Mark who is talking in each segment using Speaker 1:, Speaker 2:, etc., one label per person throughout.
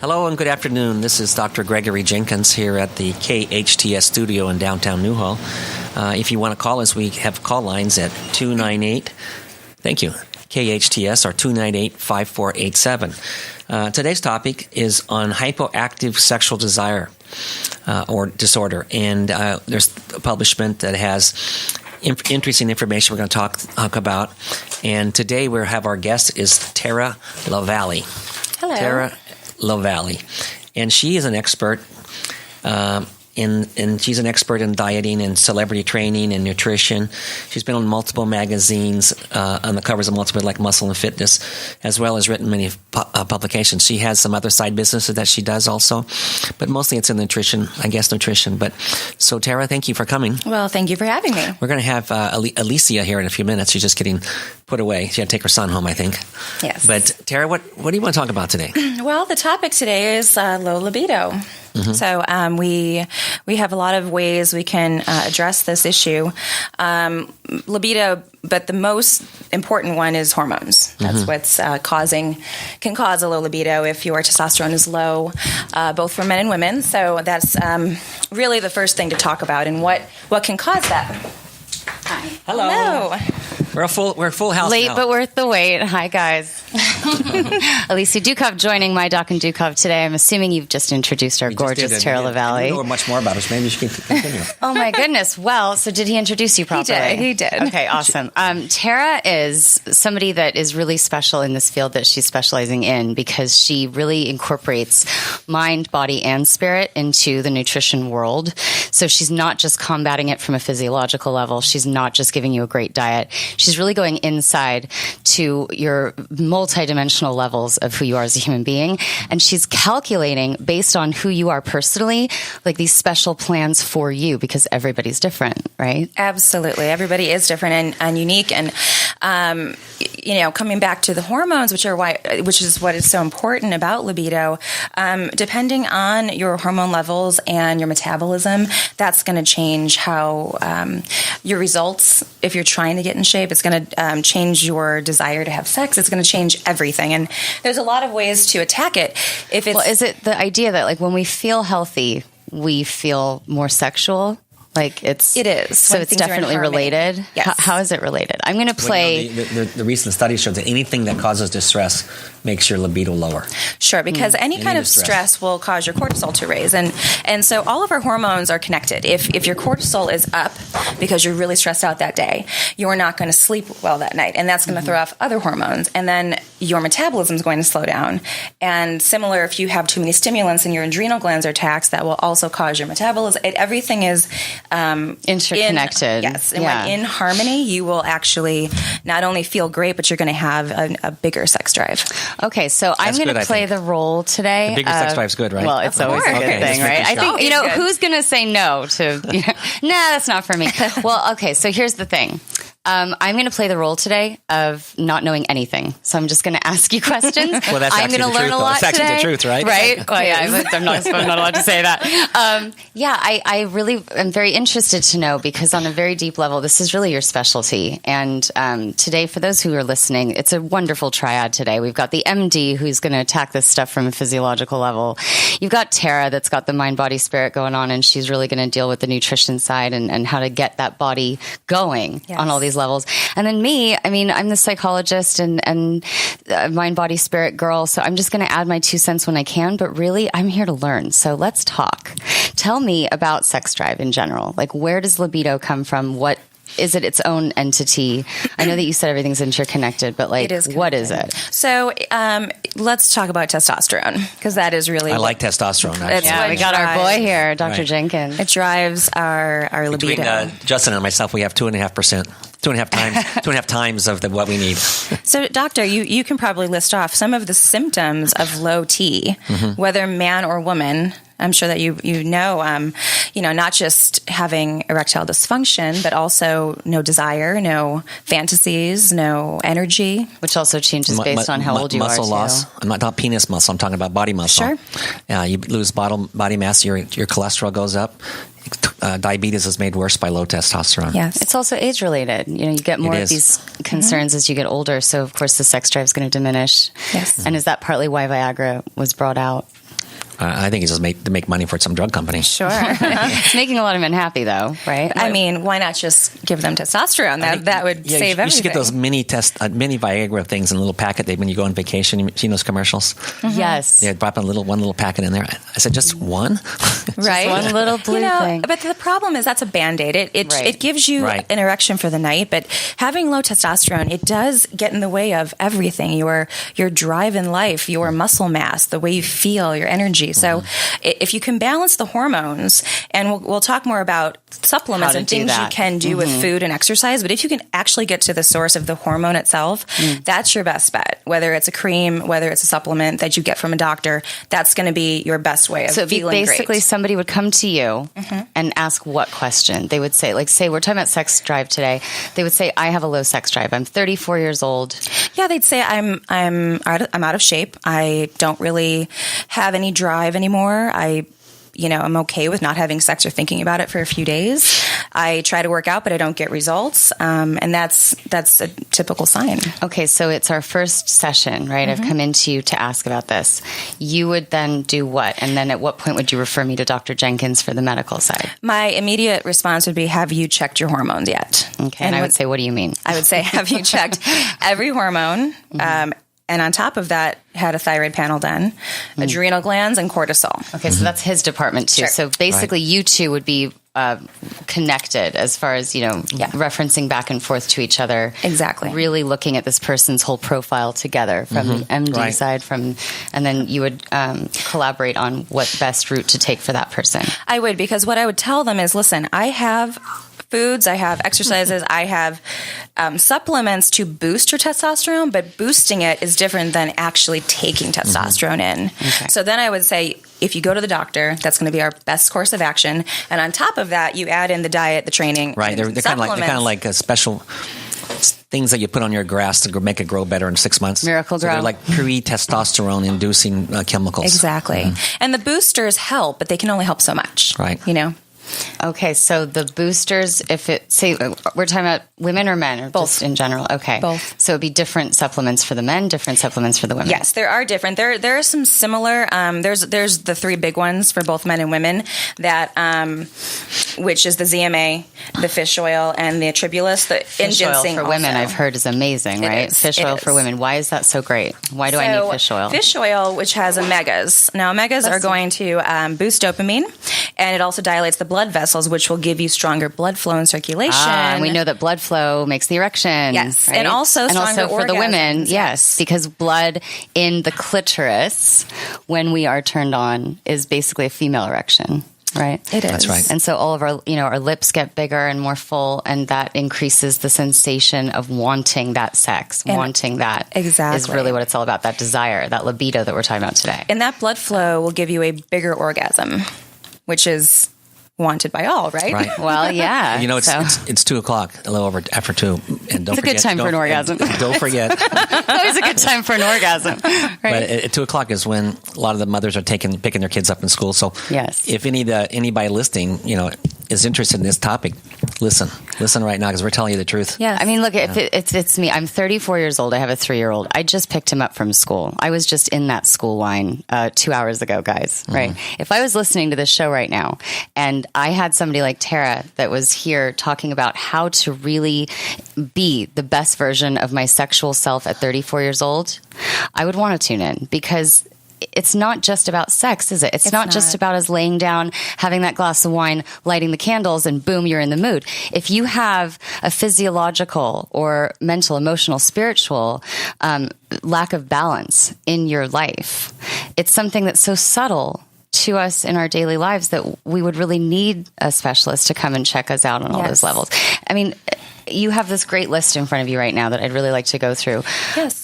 Speaker 1: Hello and good afternoon. This is Dr. Gregory Jenkins here at the KHTS studio in downtown Newhall. If you want to call us, we have call lines at 298, thank you, KHTS or 298-5487. Today's topic is on hypoactive sexual desire or disorder. And there's a publication that has interesting information we're going to talk about. And today we have our guest is Tara LaValle.
Speaker 2: Hello.
Speaker 1: Tara LaValle. And she is an expert she's an expert in dieting and celebrity training and nutrition. She's been on multiple magazines, on the covers of multiple, like Muscle and Fitness, as well as written many publications. She has some other side businesses that she does also, but mostly it's in nutrition. But so Tara, thank you for coming.
Speaker 2: Well, thank you for having me.
Speaker 1: We're going to have Alicia here in a few minutes. She's just getting put away. She had to take her son home, I think.
Speaker 2: Yes.
Speaker 1: But Tara, what do you want to talk about today?
Speaker 2: Well, the topic today is low libido. Mm-hmm. So we have a lot of ways we can address this issue. Libido, but the most important one is hormones. That's what's can cause a low libido if your testosterone is low, both for men and women. So that's really the first thing to talk about, and what can cause that. Hi.
Speaker 1: Hello. We're a full house
Speaker 3: Late
Speaker 1: now.
Speaker 3: but worth the wait. Hi, guys. Alicia Dukov joining my Doc and Dukov today. I'm assuming you've just introduced our gorgeous Tara LaValle.
Speaker 1: You know much more about us. Maybe you should continue.
Speaker 3: Oh, my goodness. Well, so did he introduce you properly?
Speaker 2: He did.
Speaker 3: Okay, awesome. Tara is somebody that is really special in this field that she's specializing in, because she really incorporates mind, body, and spirit into the nutrition world. So she's not just combating it from a physiological level. She's not just giving you a great diet. She's really going inside to your multidimensional levels of who you are as a human being. And she's calculating based on who you are personally, like these special plans for you, because everybody's different, right?
Speaker 2: Absolutely. Everybody is different and unique. And, coming back to the hormones, which is what is so important about libido, depending on your hormone levels and your metabolism, that's going to change how your results, if you're trying to get in shape, it's going to change your desire to have sex. It's going to change everything. And there's a lot of ways to attack it.
Speaker 3: Is it the idea that, like, when we feel healthy, we feel more sexual? Like it is. So it's definitely related.
Speaker 2: Yes.
Speaker 3: How is it related? I'm going to play.
Speaker 1: The recent study shows that anything that causes distress makes your libido lower.
Speaker 2: Sure, because any kind of stress will cause your cortisol to raise. And so all of our hormones are connected. If your cortisol is up because you're really stressed out that day, you're not going to sleep well that night. And that's going to throw off other hormones. And then your metabolism is going to slow down. And similar, if you have too many stimulants and your adrenal glands are taxed, that will also cause your metabolism. Everything is
Speaker 3: interconnected.
Speaker 2: Yes. And when in harmony, you will actually not only feel great, but you're going to have a bigger sex drive.
Speaker 3: Okay, so I'm going to play the role today.
Speaker 1: The bigger sex drive's good, right?
Speaker 3: Well, it's always a good thing, right? I think, who's going to say no to, nah, that's not for me. Well, okay, so here's the thing. I'm going to play the role today of not knowing anything. So I'm just going to ask you questions.
Speaker 1: Well, that's
Speaker 3: I'm going to learn a lot
Speaker 1: today. That's actually the truth, right?
Speaker 3: Right? Well, yeah, I'm not allowed to say that. I really am very interested to know, because on a very deep level, this is really your specialty. And today, for those who are listening, it's a wonderful triad today. We've got the MD who's going to attack this stuff from a physiological level. You've got Tara that's got the mind, body, spirit going on, and she's really going to deal with the nutrition side and how to get that body going on all these levels. And then me, I'm the psychologist and mind, body, spirit girl. So I'm just going to add my 2 cents when I can, but really I'm here to learn. So let's talk. Tell me about sex drive in general. Like, where does libido come from? What is it its own entity? I know that you said everything's interconnected, but what is it?
Speaker 2: So let's talk about testosterone, because that is really...
Speaker 1: I like testosterone.
Speaker 3: We got our boy here, Dr. Jenkins.
Speaker 2: It drives our libido.
Speaker 1: Between Justin and myself, we have 2.5%. 2.5 times of what we need.
Speaker 2: So, doctor, you can probably list off some of the symptoms of low T, whether man or woman. I'm sure that you know, not just having erectile dysfunction, but also no desire, no fantasies, no energy.
Speaker 3: Which also changes based on how old you are.
Speaker 1: Muscle loss. I'm not penis muscle. I'm talking about body muscle.
Speaker 2: Sure.
Speaker 1: You lose body mass. Your cholesterol goes up. Diabetes is made worse by low testosterone.
Speaker 2: Yes.
Speaker 3: It's also age-related. You get more of these concerns as you get older. So, of course, the sex drive is going to diminish.
Speaker 2: Yes.
Speaker 3: And is that partly why Viagra was brought out?
Speaker 1: I think it's just to make money for some drug company.
Speaker 2: Sure.
Speaker 3: It's making a lot of men happy, though, right?
Speaker 2: I mean, why not just give them testosterone? That would save everything.
Speaker 1: You should get those mini Viagra things in a little packet when you go on vacation. You've seen those commercials?
Speaker 3: Mm-hmm. Yes.
Speaker 1: Yeah, drop one little packet in there. I said, just one?
Speaker 2: Right.
Speaker 3: Just one little blue thing.
Speaker 2: But the problem is that's a Band-Aid. It gives you an erection for the night, but having low testosterone, it does get in the way of everything. Your drive in life, your muscle mass, the way you feel, your energy. So if you can balance the hormones, and we'll talk more about supplements and things you can do with food and exercise, but if you can actually get to the source of the hormone itself, that's your best bet. Whether it's a cream, whether it's a supplement that you get from a doctor, that's going to be your best way of feeling great.
Speaker 3: So basically somebody would come to you and ask what question? They would say, say we're talking about sex drive today. They would say, I have a low sex drive. I'm 34 years old.
Speaker 2: Yeah, they'd say I'm out of shape. I don't really have any drive anymore. I'm okay with not having sex or thinking about it for a few days. I try to work out, but I don't get results. And that's a typical sign.
Speaker 3: Okay, so it's our first session, right? I've come into you to ask about this. You would then do what? And then at what point would you refer me to Dr. Jenkins for the medical side?
Speaker 2: My immediate response would be, have you checked your hormones yet?
Speaker 3: Okay, and I would say, what do you mean?
Speaker 2: I would say, have you checked every hormone? And on top of that, had a thyroid panel done, adrenal glands, and cortisol.
Speaker 3: Okay, so that's his department too.
Speaker 2: Sure.
Speaker 3: So basically, you two would be connected as far as, referencing back and forth to each other.
Speaker 2: Exactly.
Speaker 3: Really looking at this person's whole profile together from the MD side, and then you would collaborate on what best route to take for that person.
Speaker 2: I would, because what I would tell them is, listen, I have foods, I have exercises, I have supplements to boost your testosterone, but boosting it is different than actually taking testosterone in. Okay. So then I would say, if you go to the doctor, that's going to be our best course of action. And on top of that, you add in the diet, the training,
Speaker 1: right? They're kind of like a special things that you put on your grass to make it grow better in 6 months.
Speaker 3: Miracle Grow.
Speaker 1: So they're like pre-testosterone inducing chemicals.
Speaker 2: Exactly. And the boosters help, but they can only help so much.
Speaker 1: Right.
Speaker 3: Okay, so the boosters, we're talking about women or men, or
Speaker 2: both
Speaker 3: just in general? Okay.
Speaker 2: Both.
Speaker 3: So it'd be different supplements for the men, different supplements for the women?
Speaker 2: Yes, there are different. There are some similar, there's the three big ones for both men and women, that which is the ZMA, the fish oil, and the Tribulus. The
Speaker 3: fish oil for women, I've heard, is amazing, right? Fish oil for women. Why is that so great? Why do I need fish oil? Fish
Speaker 2: oil, which has omegas. Now, omegas are going to boost dopamine, and it also dilates the blood vessels, which will give you stronger blood flow and circulation.
Speaker 3: And we know that blood flow makes the erection.
Speaker 2: Yes,
Speaker 3: right?
Speaker 2: and also
Speaker 3: for the women, yes, because blood in the clitoris, when we are turned on, is basically a female erection. Right.
Speaker 2: It is.
Speaker 1: That's right.
Speaker 3: And so all of our, our lips get bigger and more full, and that increases the sensation of wanting that sex, wanting that.
Speaker 2: Exactly.
Speaker 3: Is really what it's all about, that desire, that libido that we're talking about today.
Speaker 2: And that blood flow will give you a bigger orgasm, which is wanted by all, right?
Speaker 1: Right.
Speaker 3: Well, yeah.
Speaker 1: It's 2:00, a little over after 2, and don't forget.
Speaker 3: It's a good time for an orgasm.
Speaker 1: Don't forget.
Speaker 3: Always a good time for an orgasm. Right?
Speaker 1: But at 2:00 is when a lot of the mothers are picking their kids up in school. So
Speaker 3: yes,
Speaker 1: if anybody listening, is interested in this topic, listen right now, because we're telling you the truth.
Speaker 2: Yes.
Speaker 3: I mean, look, if it's me. I'm 34 years old. I have a 3-year-old. I just picked him up from school. I was just in that school line 2 hours ago, guys. Right? If I was listening to this show right now, and I had somebody like Tara that was here talking about how to really be the best version of my sexual self at 34 years old, I would want to tune in, because it's not just about sex, is it? It's not just about us laying down, having that glass of wine, lighting the candles, and boom, you're in the mood. If you have a physiological or mental, emotional, spiritual lack of balance in your life, it's something that's so subtle to us in our daily lives that we would really need a specialist to come and check us out on all those levels. I mean, you have this great list in front of you right now that I'd really like to go through.
Speaker 2: Yes.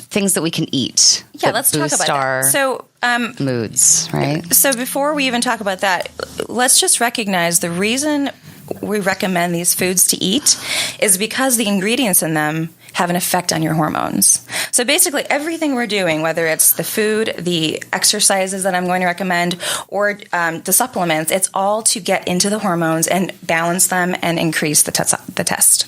Speaker 3: Things that we can eat.
Speaker 2: Yeah, let's talk about that. So,
Speaker 3: moods, right?
Speaker 2: So before we even talk about that, let's just recognize the reason we recommend these foods to eat is because the ingredients in them have an effect on your hormones. So basically everything we're doing, whether it's the food, the exercises that I'm going to recommend, or the supplements, it's all to get into the hormones and balance them and increase the test.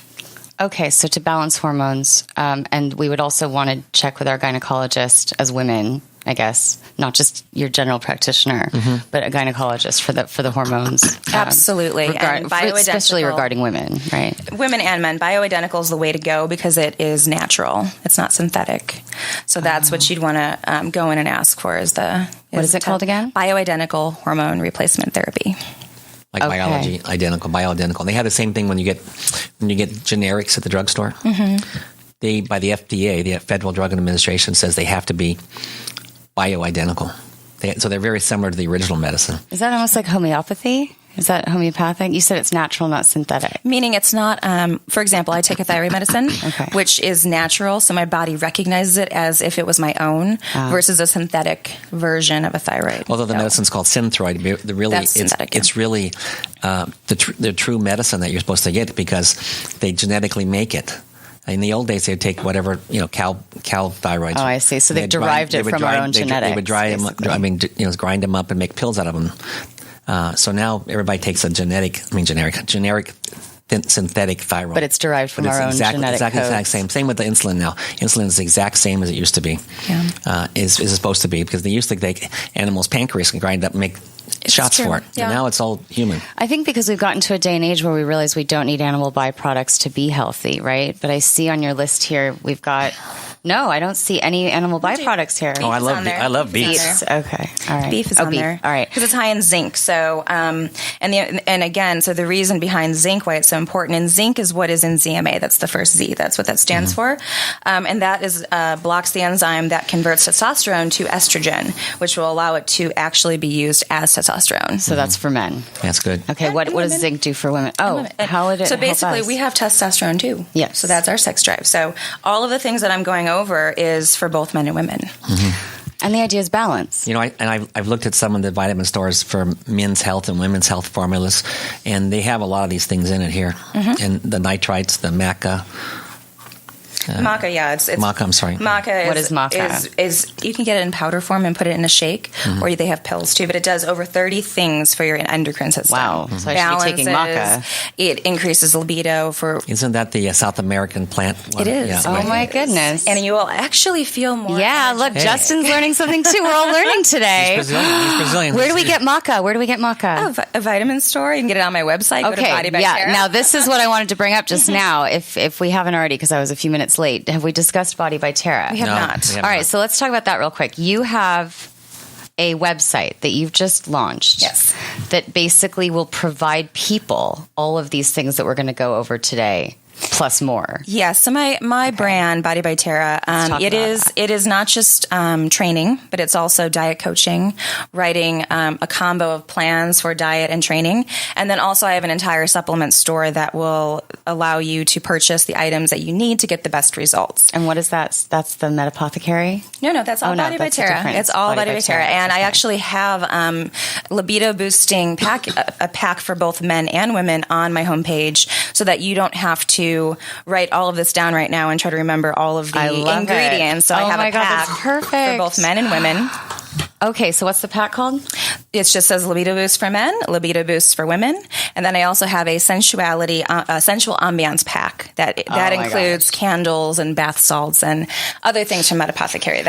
Speaker 3: Okay, so to balance hormones, and we would also want to check with our gynecologist as women I guess, not just your general practitioner, but a gynecologist for the hormones.
Speaker 2: Absolutely. And
Speaker 3: especially regarding women, right?
Speaker 2: Women and men. Bioidentical is the way to go because it is natural. It's not synthetic. So that's what you'd want to go in and ask for
Speaker 3: what is it called again?
Speaker 2: Bioidentical hormone replacement therapy.
Speaker 1: Like bioidentical. They have the same thing when you get generics at the drugstore. They, by the FDA, the Federal Drug Administration, says they have to be bioidentical. So they're very similar to the original medicine.
Speaker 3: Is that almost like homeopathy? Is that homeopathic? You said it's natural, not synthetic.
Speaker 2: Meaning it's not, for example, I take a thyroid medicine, which is natural, so my body recognizes it as if it was my own, versus a synthetic version of a thyroid.
Speaker 1: Although the medicine's called Synthroid, it's really the true medicine that you're supposed to get because they genetically make it. In the old days, they'd take whatever, cow thyroids.
Speaker 3: Oh, I see. So they've derived it from our own genetics.
Speaker 1: They would grind them up and make pills out of them. So now everybody takes a generic synthetic thyroid.
Speaker 3: But it's derived from our own genetic codes.
Speaker 1: Exact same. Same with the insulin now. Insulin is the exact same as it used to be.
Speaker 2: Yeah.
Speaker 1: Is supposed to be because they used to take animals' pancreas and grind up and make shots for it. Yeah. And now it's all human.
Speaker 3: I think because we've gotten to a day and age where we realize we don't need animal byproducts to be healthy, right? But I see on your list here we've got... No, I don't see any animal byproducts here.
Speaker 1: Oh, I love beef.
Speaker 3: Okay, all right.
Speaker 2: Beef is on there.
Speaker 3: All right,
Speaker 2: because it's high in zinc. So, and again, so the reason behind zinc, why it's so important, and zinc is what is in ZMA. That's the first Z. That's what that stands for, and that is blocks the enzyme that converts testosterone to estrogen, which will allow it to actually be used as testosterone.
Speaker 3: So that's for men.
Speaker 1: That's good.
Speaker 3: Okay, what does zinc do for women? Oh, how would it?
Speaker 2: So basically,
Speaker 3: help us?
Speaker 2: we have testosterone too.
Speaker 3: Yes.
Speaker 2: So that's our sex drive. So all of the things that I'm going over is for both men and women.
Speaker 3: And the idea is balance.
Speaker 1: I've looked at some of the vitamin stores for men's health and women's health formulas, and they have a lot of these things in it here. And the nitrites, the maca.
Speaker 2: Maca, yeah. It's
Speaker 1: maca, I'm sorry.
Speaker 2: Maca
Speaker 3: what is maca?
Speaker 2: Is you can get it in powder form and put it in a shake, or they have pills too, but it does over 30 things for your endocrine system.
Speaker 3: Wow. So I should be taking maca.
Speaker 2: It increases libido for...
Speaker 1: Isn't that the South American plant?
Speaker 2: It is.
Speaker 3: Yeah. Oh my goodness.
Speaker 2: And you will actually feel more...
Speaker 3: Yeah, look, Justin's learning something too. We're all learning today.
Speaker 1: He's Brazilian.
Speaker 3: Where do we get maca?
Speaker 2: Oh, a vitamin store. You can get it on my website.
Speaker 3: Okay,
Speaker 2: go to Body by Tara.
Speaker 3: Now this is what I wanted to bring up just now, if we haven't already, because I was a few minutes late. Have we discussed Body by Tara?
Speaker 2: We have not.
Speaker 3: All right, so let's talk about that real quick. You have a website that you've just launched.
Speaker 2: Yes.
Speaker 3: That basically will provide people all of these things that we're going to go over today. Plus more.
Speaker 2: Yes. So my brand, Body by Tara, it is not just training, but it's also diet coaching, writing a combo of plans for diet and training, and then also I have an entire supplement store that will allow you to purchase the items that you need to get the best results.
Speaker 3: And what is that? That's the Metapothecary?
Speaker 2: No, that's all Body by Tara. It's all Body by Tara, and I actually have libido boosting a pack for both men and women on my homepage, so that you don't have to write all of this down right now and try to remember all of the ingredients. So I have a pack for both men and women.
Speaker 3: Okay, so what's the pack called?
Speaker 2: It just says libido boost for men, libido boost for women, and then I also have a sensual ambiance pack that includes candles and bath salts and other things from Metapothecary.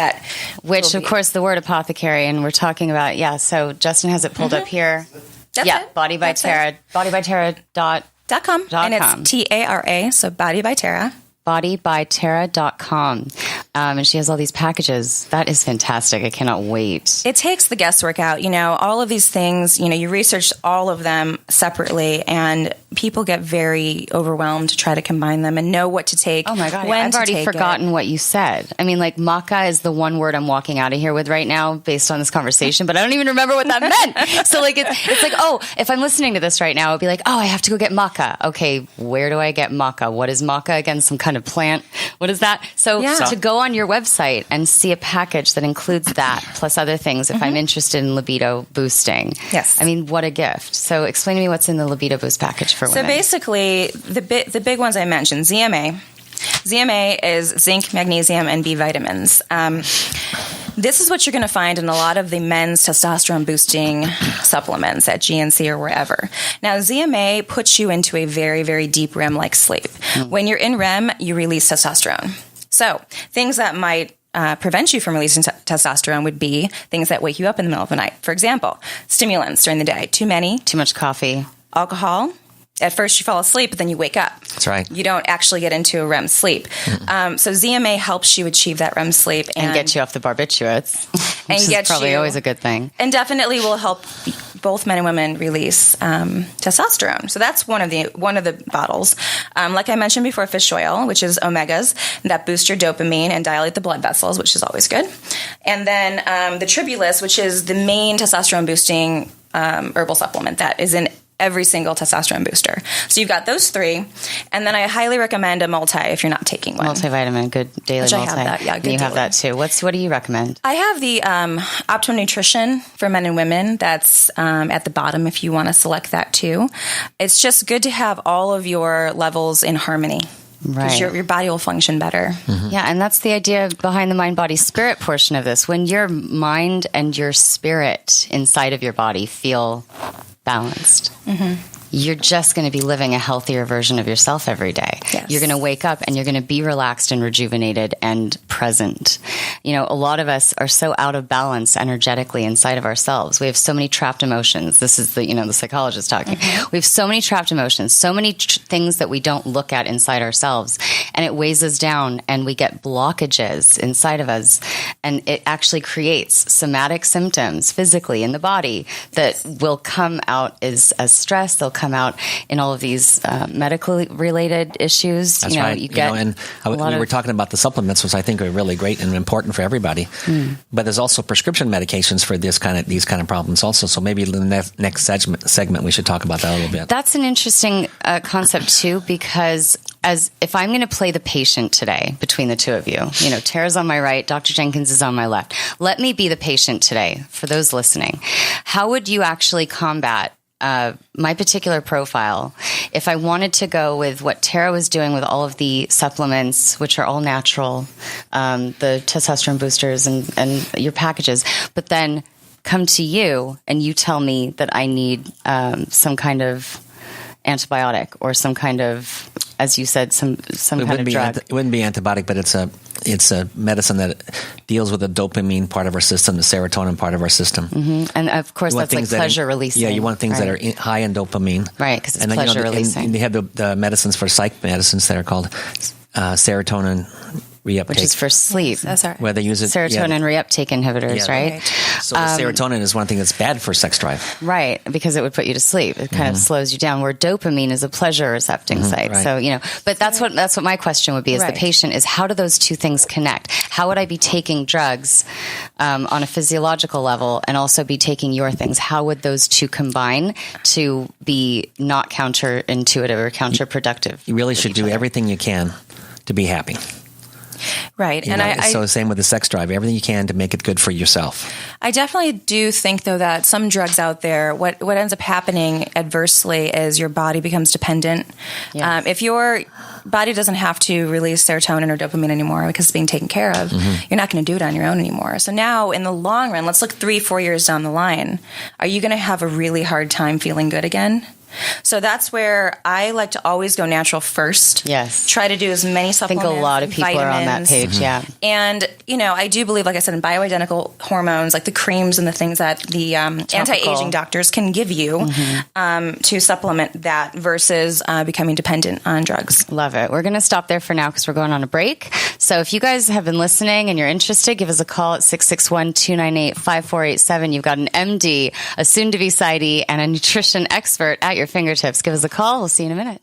Speaker 2: Which
Speaker 3: of course the word apothecary, and we're talking about So Justin has it pulled up here.
Speaker 2: That's it.
Speaker 3: Body by Tara.
Speaker 2: bodybytara.com. And it's TARA, so Body by Tara.
Speaker 3: bodybytara.com. And she has all these packages. That is fantastic. I cannot wait.
Speaker 2: It takes the guesswork out. All of these things, you research all of them separately, and people get very overwhelmed to try to combine them and know what to take.
Speaker 3: Oh my God. I've already forgotten what you said. I mean, maca is the one word I'm walking out of here with right now based on this conversation, but I don't even remember what that meant. So it's like, if I'm listening to this right now, it'd be like, I have to go get maca. Okay, where do I get maca? What is maca again? Some kind of plant? What is that? So to go on your website and see a package that includes that plus other things if I'm interested in libido boosting.
Speaker 2: Yes.
Speaker 3: I mean, what a gift. So explain to me what's in the libido boost package for women.
Speaker 2: So basically, the big ones I mentioned, ZMA. ZMA is zinc, magnesium, and B vitamins. This is what you're going to find in a lot of the men's testosterone boosting supplements at GNC or wherever. Now, ZMA puts you into a very, very deep REM-like sleep. When you're in REM, you release testosterone. So things that might prevent you from releasing testosterone would be things that wake you up in the middle of the night. For example, stimulants during the day, too many,
Speaker 3: too much coffee,
Speaker 2: alcohol. At first you fall asleep, but then you wake up.
Speaker 1: That's right.
Speaker 2: You don't actually get into a REM sleep. So ZMA helps you achieve that REM sleep.
Speaker 3: And get you off the barbiturates, which is probably always a good thing.
Speaker 2: And definitely will help both men and women release testosterone. So that's one of the bottles. Like I mentioned before, fish oil, which is omegas, that boost your dopamine and dilate the blood vessels, which is always good. And then the Tribulus, which is the main testosterone boosting herbal supplement that is in every single testosterone booster. So you've got those three. And then I highly recommend a multi if you're not taking one.
Speaker 3: Multivitamin, good daily
Speaker 2: Which
Speaker 3: multi.
Speaker 2: I have that, yeah, good
Speaker 3: you have
Speaker 2: daily.
Speaker 3: that too. What do you recommend?
Speaker 2: I have the Optimum Nutrition for men and women. That's at the bottom if you want to select that too. It's just good to have all of your levels in harmony. Because your body will function better.
Speaker 3: Mm-hmm. Yeah, and that's the idea behind the mind-body-spirit portion of this. When your mind and your spirit inside of your body feel balanced, you're just going to be living a healthier version of yourself every day.
Speaker 2: Yes.
Speaker 3: You're going to wake up and you're going to be relaxed and rejuvenated and present. You know, a lot of us are so out of balance energetically inside of ourselves. We have so many trapped emotions. This is the psychologist talking. We have so many trapped emotions, so many things that we don't look at inside ourselves, and it weighs us down and we get blockages inside of us, and it actually creates somatic symptoms physically in the body that will come out as stress. They'll come out in all of these medically related issues.
Speaker 1: That's right. We were talking about the supplements, which I think are really great and important for everybody. But there's also prescription medications for these kind of problems also. So maybe in the next segment we should talk about that a little bit.
Speaker 3: That's an interesting concept too, because as if I'm going to play the patient today between the two of you, Tara's on my right, Dr. Jenkins is on my left. Let me be the patient today for those listening. How would you actually combat my particular profile if I wanted to go with what Tara was doing with all of the supplements, which are all natural, the testosterone boosters and your packages, but then come to you and you tell me that I need some kind of antibiotic or some kind of, as you said, some kind of drug.
Speaker 1: It wouldn't be antibiotic, but it's a medicine that deals with the dopamine part of our system, the serotonin part of our system.
Speaker 3: And of course, that's like pleasure releasing.
Speaker 1: Yeah, you want things that are high in dopamine.
Speaker 3: Right, because it's pleasure releasing.
Speaker 1: And they have the medicines for psych medicines that are called serotonin reuptake.
Speaker 3: Which is for sleep.
Speaker 2: That's right.
Speaker 1: Where they use it.
Speaker 3: Serotonin reuptake inhibitors, right?
Speaker 1: So the serotonin is one thing that's bad for sex drive.
Speaker 3: Right, because it would put you to sleep. It kind of slows you down, where dopamine is a pleasure recepting site.
Speaker 1: Right.
Speaker 3: So, but that's what my question would be as the patient is, how do those two things connect? How would I be taking drugs on a physiological level and also be taking your things? How would those two combine to be not counterintuitive or counterproductive?
Speaker 1: You really should do everything you can to be happy.
Speaker 2: Right.
Speaker 1: So same with the sex drive, everything you can to make it good for yourself.
Speaker 2: I definitely do think, though, that some drugs out there, what ends up happening adversely is your body becomes dependent.
Speaker 3: Yes.
Speaker 2: If your body doesn't have to release serotonin or dopamine anymore because it's being taken care of, you're not going to do it on your own anymore. So now, in the long run, let's look 3-4 years down the line, are you going to have a really hard time feeling good again? So that's where I like to always go natural first.
Speaker 3: Yes.
Speaker 2: Try to do as many supplements.
Speaker 3: I think a lot of people are on that page, yeah.
Speaker 2: And, I do believe, like I said, in bioidentical hormones, like the creams and the things that the anti-aging doctors can give you to supplement that versus becoming dependent on drugs.
Speaker 3: Love it. We're going to stop there for now because we're going on a break. So if you guys have been listening and you're interested, give us a call at 661-298-5487. You've got an MD, a soon-to-be PsyD, and a nutrition expert at your fingertips. Give us a call. We'll see you in a minute.